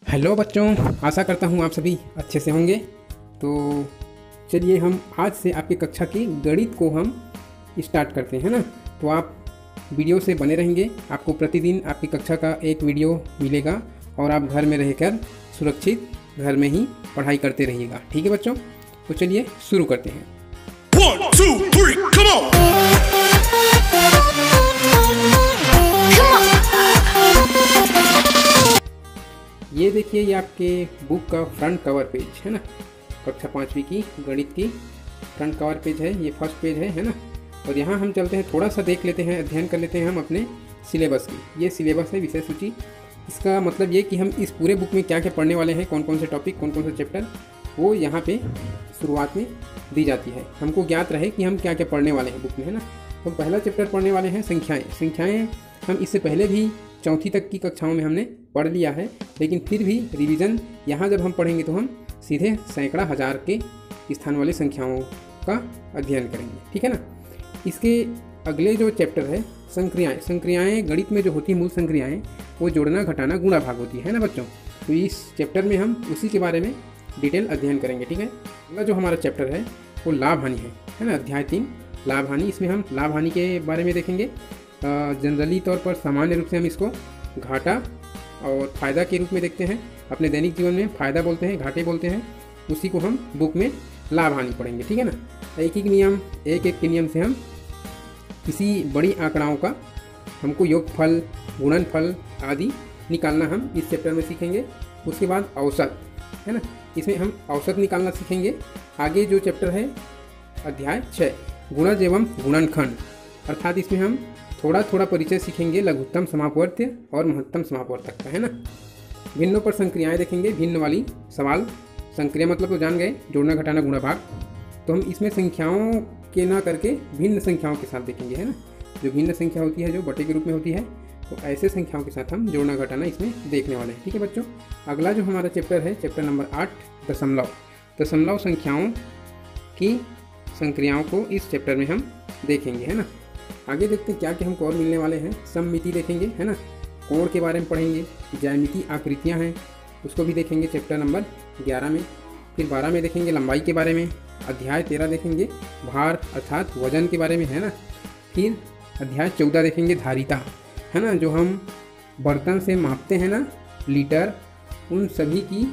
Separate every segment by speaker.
Speaker 1: Hello बच्चों, आशा करता हूँ आप सभी अच्छे से होंगे। तो चलिए हम आज से आपकी कक्षा की गणित को हम स्टार्ट करते हैं ना। तो आप वीडियो से बने रहेंगे, आपको प्रतिदिन आपकी कक्षा का एक वीडियो मिलेगा और आप घर में रहकर सुरक्षित घर में ही पढ़ाई करते रहिएगा। ठीक है बच्चों, तो चलिए शुरू करते हैं।
Speaker 2: 1, 2, 3, come on!
Speaker 1: ये देखिए, ये आपके बुक का फ्रंट कवर पेज है ना। कक्षा 5वीं की गणित की फ्रंट कवर पेज है, ये फर्स्ट पेज है ना। और यहाँ हम चलते हैं, थोड़ा सा देख लेते हैं, अध्ययन कर लेते हैं हम अपने सिलेबस की। ये सिलेबस है, विषय सूची। इसका मतलब ये कि हम इस पूरे बुक में क्या क्या पढ़ने वाले हैं, कौन कौन से टॉपिक, कौन कौन से चैप्टर, वो यहाँ पे शुरुआत में दी जाती है। हमको ज्ञात रहे कि हम क्या क्या पढ़ने वाले हैं बुक में, है ना। तो पहला चैप्टर पढ़ने वाले हैं संख्याएँ। संख्याएँ हम इससे पहले भी 4वीं तक की कक्षाओं में हमने पढ़ लिया है, लेकिन फिर भी रिवीजन यहाँ जब हम पढ़ेंगे तो हम सीधे सैकड़ा, हज़ार के स्थान वाली संख्याओं का अध्ययन करेंगे। ठीक है ना। इसके अगले जो चैप्टर है संक्रियाएँ। संक्रियाएँ गणित में जो होती हैं, मूल संक्रियाएँ, वो जोड़ना, घटाना, गुणा, भाग होती है ना बच्चों। तो इस चैप्टर में हम उसी के बारे में डिटेल अध्ययन करेंगे। ठीक है। अगला जो हमारा चैप्टर है वो लाभ हानि है ना। अध्याय 3 लाभ हानि। इसमें हम लाभ हानि के बारे में देखेंगे। जनरली तौर पर सामान्य रूप से हम इसको घाटा और फ़ायदा के रूप में देखते हैं। अपने दैनिक जीवन में फ़ायदा बोलते हैं, घाटे बोलते हैं, उसी को हम बुक में लाभ हानि पढ़ेंगे। ठीक है ना। एक एक नियम, एक के नियम से हम किसी बड़ी आंकड़ाओं का हमको योगफल, गुणनफल आदि निकालना हम इस चैप्टर में सीखेंगे। उसके बाद औसत है ना, इसमें हम औसत निकालना सीखेंगे। आगे जो चैप्टर है अध्याय 6 गुणज एवं गुणनखंड, अर्थात इसमें हम थोड़ा थोड़ा परिचय सीखेंगे लघुत्तम समापवर्त्य और महत्तम समापवर्तक का, है ना। भिन्नों पर संक्रियाएँ देखेंगे, भिन्न वाली सवाल। संक्रिया मतलब तो जान गए, जोड़ना, घटाना, गुणा, भाग। तो हम इसमें संख्याओं के ना करके भिन्न संख्याओं के साथ देखेंगे, है ना। जो भिन्न संख्या होती है, जो बटे के रूप में होती है, तो ऐसे संख्याओं के साथ हम जोड़ना, घटाना इसमें देखने वाले हैं। ठीक है बच्चों। अगला जो हमारा चैप्टर है, चैप्टर नंबर 8 दशमलव। दशमलव संख्याओं की संक्रियाओं को इस चैप्टर में हम देखेंगे, है ना। आगे देखते हैं क्या क्या हमको और मिलने वाले हैं। सममिति देखेंगे, है ना। कोण के बारे में पढ़ेंगे। ज्यामिति आकृतियां हैं, उसको भी देखेंगे चैप्टर नंबर 11 में। फिर 12 में देखेंगे लंबाई के बारे में। अध्याय 13 देखेंगे भार अर्थात वजन के बारे में, है ना। फिर अध्याय 14 देखेंगे धारिता, है ना। जो हम बर्तन से मापते हैं ना, लीटर, उन सभी की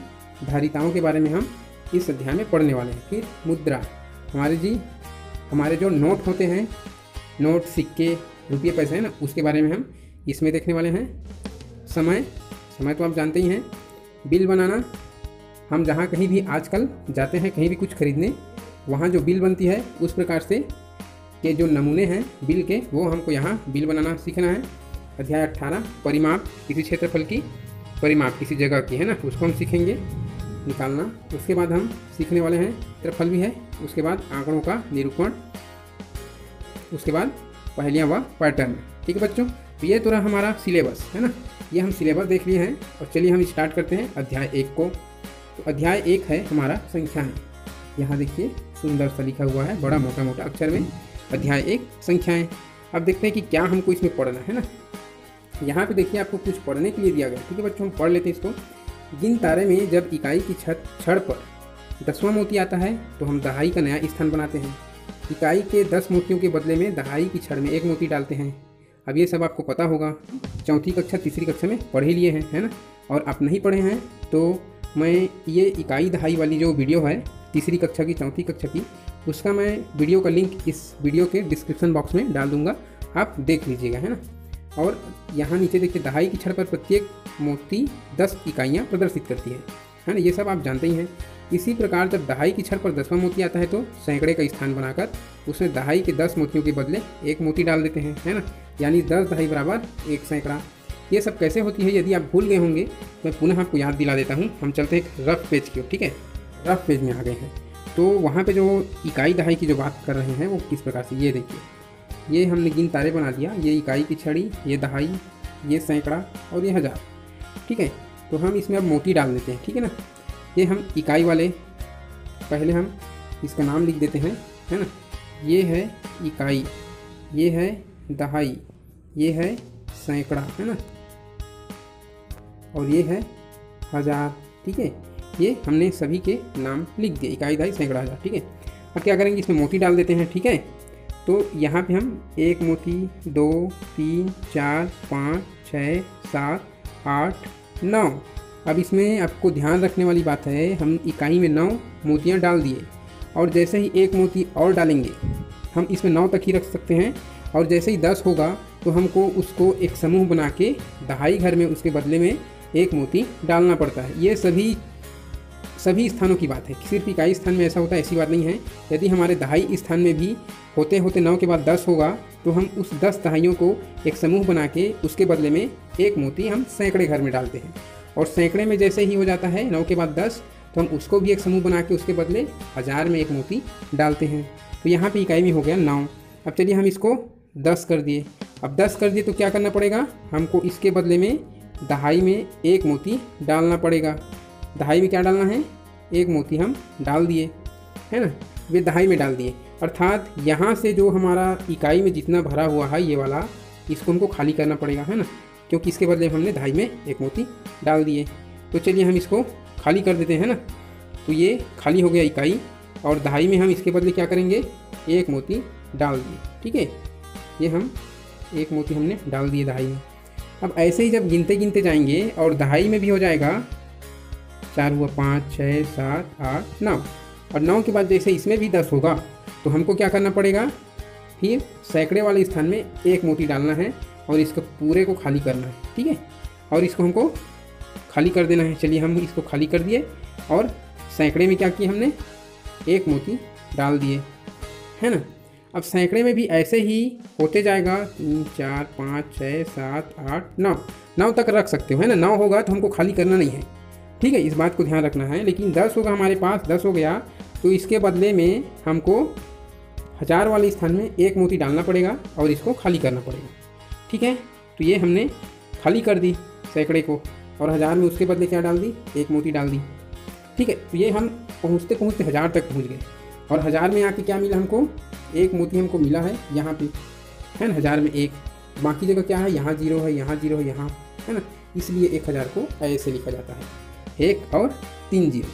Speaker 1: धारिताओं के बारे में हम इस अध्याय में पढ़ने वाले हैं। फिर मुद्रा, हमारे जो नोट होते हैं, नोट, सिक्के, रुपये, पैसे, है ना, उसके बारे में हम इसमें देखने वाले हैं। समय तो आप जानते ही हैं। बिल बनाना, हम जहाँ कहीं भी आजकल जाते हैं, कहीं भी कुछ खरीदने, वहाँ जो बिल बनती है उस प्रकार से के जो नमूने हैं बिल के, वो हमको यहाँ बिल बनाना सीखना है। अध्याय 18 परिमाप, किसी क्षेत्रफल की परिमाप, किसी जगह की, है ना, उसको हम सीखेंगे निकालना। उसके बाद हम सीखने वाले हैं क्षेत्रफल भी है। उसके बाद आंकड़ों का निरूपण, उसके बाद पहेलियाँ व पैटर्न। ठीक है बच्चों। तो ये तो रहा हमारा सिलेबस, है ना। ये हम सिलेबस देख लिए हैं और चलिए हम स्टार्ट करते हैं अध्याय 1 को। तो अध्याय 1 है हमारा संख्याएँ। यहाँ देखिए सुंदर सा लिखा हुआ है, बड़ा मोटा मोटा अक्षर में, अध्याय 1 संख्याएँ। अब देखते हैं कि क्या हमको इसमें पढ़ना है ना। यहाँ पे देखिए आपको कुछ पढ़ने के लिए दिया गया। ठीक है बच्चों, हम पढ़ लेते हैं इसको। गिन तारे में जब इकाई की छड़ पर 10वां मोती आता है तो हम दहाई का नया स्थान बनाते हैं। इकाई के 10 मोतियों के बदले में दहाई की छड़ में 1 मोती डालते हैं। अब ये सब आपको पता होगा, 4वीं कक्षा 3री कक्षा में पढ़ ही लिए हैं, है ना। और आप नहीं पढ़े हैं तो मैं ये इकाई दहाई वाली जो वीडियो है 3री कक्षा की, 4वीं कक्षा की, उसका मैं वीडियो का लिंक इस वीडियो के डिस्क्रिप्शन बॉक्स में डाल दूँगा, आप देख लीजिएगा, है ना। और यहाँ नीचे देखिए दहाई की छड़ पर प्रत्येक मोती 10 इकाइयाँ प्रदर्शित करती है ना। ये सब आप जानते ही हैं। इसी प्रकार जब दहाई की छड़ पर 10वां मोती आता है तो सैकड़े का स्थान बनाकर उसमें दहाई के 10 मोतियों के बदले 1 मोती डाल देते हैं, है ना। यानी 10 दहाई बराबर 1 सैकड़ा। ये सब कैसे होती है, यदि आप भूल गए होंगे तो मैं पुनः आपको याद दिला देता हूँ। हम चलते हैं एक रफ पेज की ओर। ठीक है, रफ पेज में आ गए हैं। तो वहाँ पे जो इकाई दहाई की जो बात कर रहे हैं वो किस प्रकार से, ये देखिए, ये हमने गिन तारे बना दिया। ये इकाई की छड़ी, ये दहाई, ये सैकड़ा और ये हज़ार। ठीक है, तो हम इसमें अब मोती डाल देते हैं। ठीक है ना। ये हम इकाई वाले, पहले हम इसका नाम लिख देते हैं, है ना। ये है इकाई, ये है दहाई, ये है सैकड़ा, है ना, और ये है हज़ार। ठीक है, ये हमने सभी के नाम लिख दिए, इकाई, दहाई, सैकड़ा, हज़ार। ठीक है, अब क्या करेंगे, इसमें मोती डाल देते हैं। ठीक है, तो यहाँ पे हम 1 मोती, 2, 3, 4, 5, 6, 7, 8, 9। अब इसमें आपको ध्यान रखने वाली बात है, हम इकाई में 9 मोतियाँ डाल दिए और जैसे ही 1 मोती और डालेंगे हम इसमें 9 तक ही रख सकते हैं, और जैसे ही 10 होगा तो हमको उसको एक समूह बना के दहाई घर में उसके बदले में 1 मोती डालना पड़ता है। ये सभी स्थानों की बात है, सिर्फ इकाई स्थान में ऐसा होता है ऐसी बात नहीं है। यदि हमारे दहाई स्थान में भी होते होते 9 के बाद 10 होगा तो हम उस 10 दहाइयों को एक समूह बना के उसके बदले में 1 मोती हम सैकड़े घर में डालते हैं, और सैकड़े में जैसे ही हो जाता है 9 के बाद 10 तो हम उसको भी एक समूह बना के उसके बदले हज़ार में 1 मोती डालते हैं। तो यहाँ पे इकाई में हो गया 9। अब चलिए हम इसको 10 कर दिए। अब 10 कर दिए तो क्या करना पड़ेगा, हमको इसके बदले में दहाई में 1 मोती डालना पड़ेगा। दहाई में क्या डालना है, 1 मोती हम डाल दिए, है ना, वे दहाई में डाल दिए। अर्थात यहाँ से जो हमारा इकाई में जितना भरा हुआ है ये वाला, इसको हमको खाली करना पड़ेगा, है ना, क्योंकि इसके बदले हमने दहाई में 1 मोती डाल दिए। तो चलिए हम इसको खाली कर देते हैं ना। तो ये खाली हो गया इकाई, और दहाई में हम इसके बदले क्या करेंगे, 1 मोती डाल दिए। ठीक है, ये हम 1 मोती हमने डाल दिए दहाई में। अब ऐसे ही जब गिनते गिनते जाएंगे और दहाई में भी हो जाएगा, 4 हुआ, 5, 6, 7, 8, 9, और 9 के बाद जैसे इसमें भी 10 होगा तो हमको क्या करना पड़ेगा, फिर सैकड़े वाले स्थान में 1 मोती डालना है और इसको पूरे को खाली करना है। ठीक है, और इसको हमको खाली कर देना है। चलिए हम इसको खाली कर दिए और सैकड़े में क्या किया हमने, 1 मोती डाल दिए, है ना। अब सैकड़े में भी ऐसे ही होते जाएगा, 3, 4, 5, 6, 7, 8, 9 तक रख सकते हो, है ना। 9 होगा तो हमको खाली करना नहीं है, ठीक है, इस बात को ध्यान रखना है। लेकिन 10 होगा हमारे पास, 10 हो गया तो इसके बदले में हमको हज़ार वाले स्थान में 1 मोती डालना पड़ेगा और इसको खाली करना पड़ेगा। ठीक है, तो ये हमने खाली कर दी सैकड़े को, और हज़ार में उसके बदले क्या डाल दी, 1 मोती डाल दी। ठीक है, तो ये हम पहुँचते पहुँचते हज़ार तक पहुँच गए, और हज़ार में आके क्या मिला हमको, 1 मोती हमको मिला है यहाँ पे, है ना, हज़ार में 1। बाकी जगह क्या है, यहाँ 0 है, यहाँ 0 है, यहाँ, है ना, इसलिए 1000 को ऐसे लिखा जाता है, 1 और 3 0।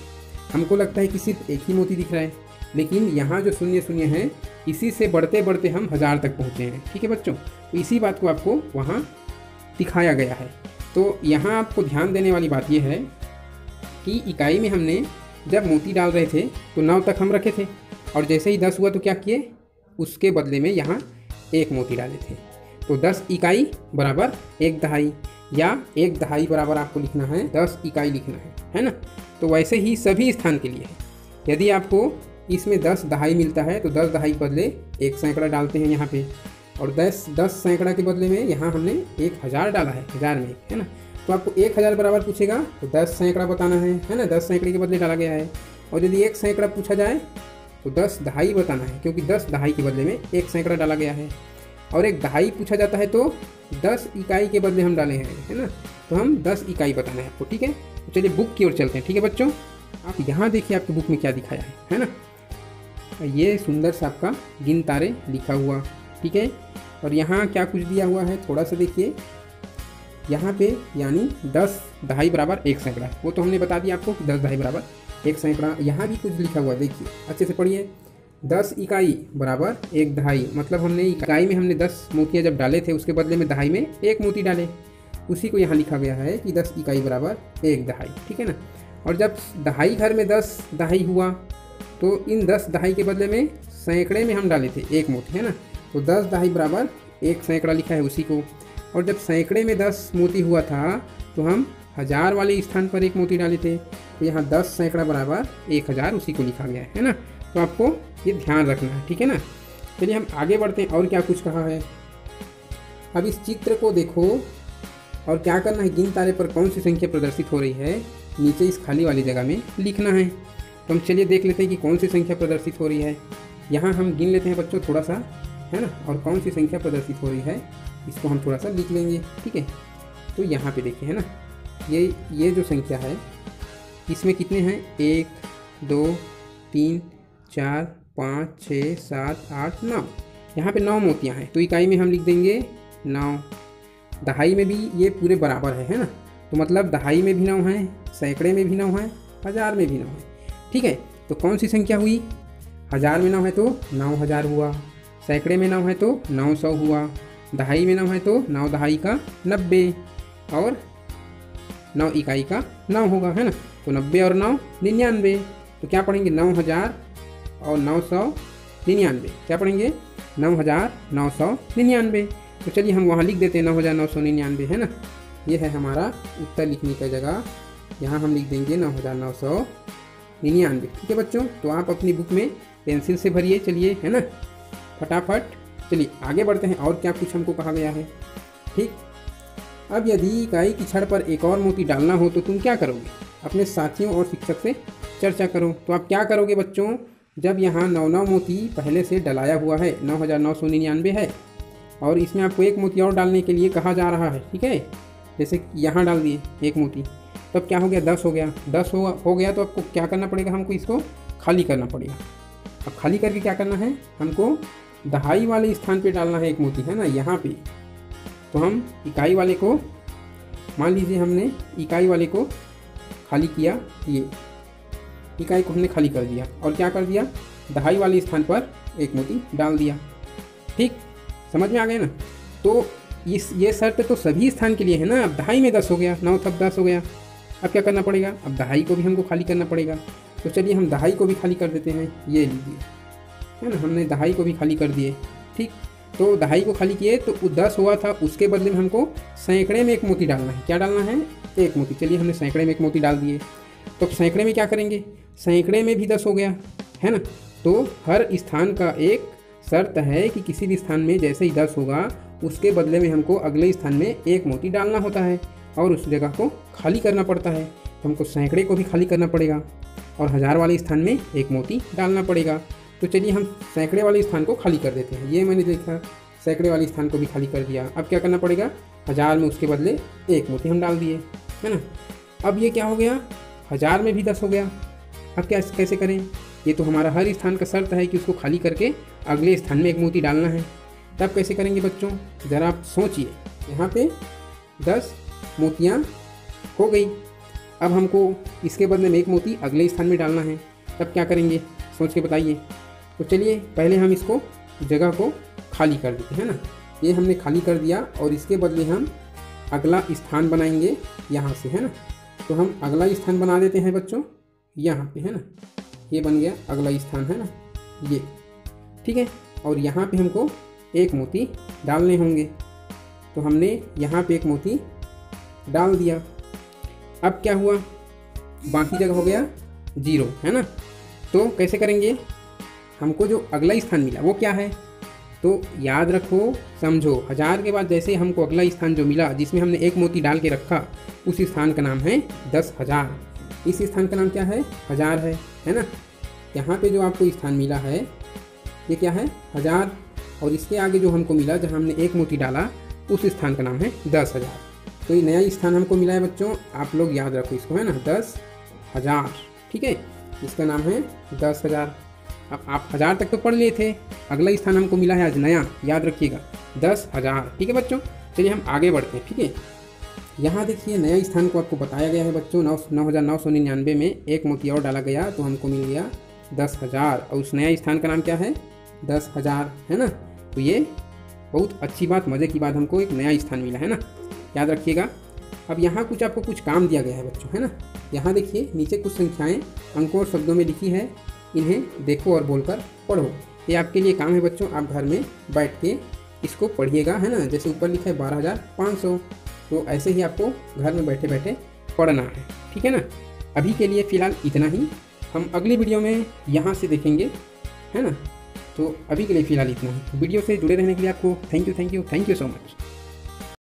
Speaker 1: हमको लगता है कि सिर्फ 1 ही मोती दिख रहा है, लेकिन यहाँ जो 0 0 है इसी से बढ़ते बढ़ते हम 1000 तक पहुँचे हैं। ठीक है बच्चों, तो इसी बात को आपको वहाँ दिखाया गया है। तो यहाँ आपको ध्यान देने वाली बात यह है कि इकाई में हमने जब मोती डाल रहे थे तो 9 तक हम रखे थे, और जैसे ही 10 हुआ तो क्या किए, उसके बदले में यहाँ 1 मोती डाले थे। तो 10 इकाई बराबर 1 दहाई, या 1 दहाई बराबर आपको लिखना है 10 इकाई लिखना है ना। तो वैसे ही सभी स्थान के लिए है। यदि आपको इसमें 10 दहाई मिलता है तो 10 दहाई के बदले 1 सैकड़ा डालते हैं यहाँ पे, और 10 सैकड़ा के बदले में यहाँ हमने 1000 डाला है, 1000 में, है ना। तो आपको 1000 बराबर पूछेगा तो 10 सैकड़ा बताना है ना, 10 सैकड़े के बदले डाला गया है। और यदि 1 सैकड़ा पूछा जाए तो 10 दहाई बताना है, क्योंकि 10 दहाई के बदले में 1 सैकड़ा डाला गया है। और 1 दहाई पूछा जाता है तो 10 इकाई के बदले हम डाले हैं, है ना, तो हम 10 इकाई बताना है आपको। ठीक है, तो चलिए बुक की ओर चलते हैं। ठीक है बच्चों, आप यहाँ देखिए आपकी बुक में क्या दिखाया है ना। ये सुंदर सा आपका गिन तारे लिखा हुआ, ठीक है, और यहाँ क्या कुछ दिया हुआ है थोड़ा सा देखिए। यहाँ पे यानी 10 दहाई बराबर 1 सैकड़ा, वो तो हमने बता दिया आपको कि 10 दहाई बराबर 1 सैकड़ा। यहाँ भी कुछ लिखा हुआ, देखिए अच्छे से पढ़िए। 10 इकाई बराबर 1 दहाई, मतलब हमने इकाई में हमने 10 मोतियाँ जब डाले थे उसके बदले में दहाई में 1 मोती डाले, उसी को यहाँ लिखा गया है कि 10 इकाई बराबर 1 दहाई। ठीक है ना। और जब दहाई घर में 10 दहाई हुआ तो इन 10 दहाई के बदले में सैकड़े में हम डाले थे 1 मोती, है ना, तो 10 दहाई बराबर 1 सैकड़ा लिखा है उसी को। और जब सैकड़े में 10 मोती हुआ था तो हम 1000 वाले स्थान पर 1 मोती डाले थे, तो यहाँ 10 सैकड़ा बराबर 1000 उसी को लिखा गया है ना। तो आपको ये ध्यान रखना है, ठीक है ना। चलिए हम आगे बढ़ते हैं, और क्या कुछ कहा है। अब इस चित्र को देखो और क्या करना है, गिन तारे पर कौन सी संख्या प्रदर्शित हो रही है नीचे इस खाली वाली जगह में लिखना है। तो हम चलिए देख लेते हैं कि कौन सी संख्या प्रदर्शित हो रही है। यहाँ हम गिन लेते हैं बच्चों थोड़ा सा, है ना, और कौन सी संख्या प्रदर्शित हो रही है इसको हम थोड़ा सा लिख लेंगे। ठीक है, तो यहाँ पे देखिए, है ना, ये जो संख्या है इसमें कितने हैं, 1 2 3 4 5 6 7 8 9, यहाँ पे 9 मोतियाँ हैं। तो इकाई में हम लिख देंगे 9, दहाई में भी ये पूरे बराबर है ना, तो मतलब दहाई में भी 9 है, सैकड़े में भी 9 है, हज़ार में भी 9 है। ठीक है, तो कौन सी संख्या हुई? हज़ार में 9 है तो 9000 हुआ, सैकड़े में 9 है तो 900 हुआ, दहाई में 9 है तो 9 दहाई का 90 और 9 इकाई का 9 होगा, है ना। तो 90 और 9 99। तो क्या पढ़ेंगे? 9000 और 999। क्या पढ़ेंगे? 9999। तो चलिए हम वहाँ लिख देते हैं 9999, है ना। ये है हमारा उत्तर लिखने का जगह, यहाँ हम लिख देंगे 9999। ठीक है बच्चों, तो आप अपनी बुक में पेंसिल से भरिए, चलिए, है ना, फटाफट। चलिए आगे बढ़ते हैं, और क्या कुछ हमको कहा गया है। ठीक, अब यदि इकाई की छड़ पर एक और मोती डालना हो तो तुम क्या करोगे? अपने साथियों और शिक्षक से चर्चा करो। तो आप क्या करोगे बच्चों? जब यहाँ 9 मोती पहले से डलाया हुआ है, 9999 है, और इसमें आपको एक मोती और डालने के लिए कहा जा रहा है। ठीक है, जैसे यहाँ डाल दिए एक मोती, तब क्या हो गया? 10 हो गया। 10 हो गया तो आपको क्या करना पड़ेगा? हमको इसको खाली करना पड़ेगा। अब खाली करके क्या करना है? हमको दहाई वाले स्थान पे डालना है एक मोती, है ना, यहाँ पे। तो हम इकाई वाले को, मान लीजिए हमने इकाई वाले को खाली किया, ये इकाई को हमने खाली कर दिया, और क्या कर दिया? दहाई वाले स्थान पर एक मोती डाल दिया। ठीक, समझ में आ गया ना। तो ये शर्त तो सभी स्थान के लिए है ना। अब दहाई में 10 हो गया, 9 तब 10 हो गया। अब क्या करना पड़ेगा? अब दहाई को भी हमको खाली करना पड़ेगा। तो चलिए हम दहाई को भी खाली कर देते हैं, ये लीजिए, है ना, हमने दहाई को भी खाली कर दिए। ठीक, तो दहाई को खाली किए तो 10 हुआ था, उसके बदले में हमको सैकड़े में एक मोती डालना है। क्या डालना है? एक मोती। चलिए हमने सैकड़े में एक मोती डाल दिए। तो सैकड़े में क्या करेंगे? सैकड़े में भी 10 हो गया, है ना। तो हर स्थान का एक शर्त है कि किसी भी स्थान में जैसे ही 10 होगा, उसके बदले में हमको अगले स्थान में एक मोती डालना होता है और उस जगह को खाली करना पड़ता है। तो हमको सैकड़े को भी खाली करना पड़ेगा और हज़ार वाले स्थान में एक मोती डालना पड़ेगा। तो चलिए हम सैकड़े वाले स्थान को खाली कर देते हैं। ये मैंने देखा, सैकड़े वाले स्थान को भी खाली कर दिया। अब क्या करना पड़ेगा? हज़ार में उसके बदले एक मोती हम डाल दिए, है ना। अब ये क्या हो गया? हज़ार में भी 10 हो गया। अब क्या कैसे करें? ये तो हमारा हर स्थान का शर्त है कि उसको खाली करके अगले स्थान में एक मोती डालना है। तब कैसे करेंगे बच्चों? ज़रा आप सोचिए। यहाँ पे 10 मोतियाँ हो गई, अब हमको इसके बदले में एक मोती अगले स्थान में डालना है। तब क्या करेंगे? सोच के बताइए। तो चलिए पहले हम इसको जगह को खाली कर देते हैं ना। ये हमने खाली कर दिया और इसके बदले हम अगला स्थान बनाएंगे यहाँ से, है ना। तो हम अगला स्थान बना देते हैं बच्चों, यहाँ पे, है ना। ये बन गया अगला स्थान, है ना, ये, ठीक है। और यहाँ पे हमको एक मोती डालने होंगे। तो हमने यहाँ पे एक मोती डाल दिया। अब क्या हुआ? बाकी जगह हो गया 0, है ना। तो कैसे करेंगे? हमको जो अगला स्थान मिला वो क्या है? तो याद रखो, समझो, 1000 के बाद जैसे हमको अगला स्थान जो मिला जिसमें हमने एक मोती डाल के रखा, उस स्थान का नाम है 10,000। इस स्थान का नाम क्या है? 1000 है ना। यहाँ पे जो आपको स्थान मिला है ये क्या है? 1000। और इसके आगे जो हमको मिला जहाँ हमने एक मोती डाला, उस स्थान का नाम है 10,000। तो ये नया स्थान हमको मिला है बच्चों, आप लोग याद रखो इसको, है ना, 10,000, ठीक है। इसका नाम है 10,000। अब आप 1000 तक तो पढ़ लिए थे, अगला स्थान हमको मिला है आज नया, याद रखिएगा 10,000, ठीक है बच्चों। चलिए हम आगे बढ़ते हैं, ठीक है। यहाँ देखिए नया स्थान को आपको बताया गया है बच्चों, 9,999 में एक मोती और डाला गया तो हमको मिल गया 10,000। और उस नया स्थान का नाम क्या है? 10,000, है ना। तो ये बहुत अच्छी बात, मज़े की बात, हमको एक नया स्थान मिला है ना, याद रखिएगा। अब यहाँ कुछ आपको कुछ काम दिया गया है बच्चों, है ना। यहाँ देखिए नीचे कुछ संख्याएं अंकों और शब्दों में लिखी है, इन्हें देखो और बोलकर पढ़ो। ये आपके लिए काम है बच्चों, आप घर में बैठ के इसको पढ़िएगा, है ना। जैसे ऊपर लिखा है 12,500, तो ऐसे ही आपको घर में बैठे बैठे पढ़ना है, ठीक है ना। अभी के लिए फ़िलहाल इतना ही, हम अगली वीडियो में यहाँ से देखेंगे, है ना। तो अभी के लिए फ़िलहाल इतना ही। वीडियो से जुड़े रहने के लिए आपको थैंक यू सो मच।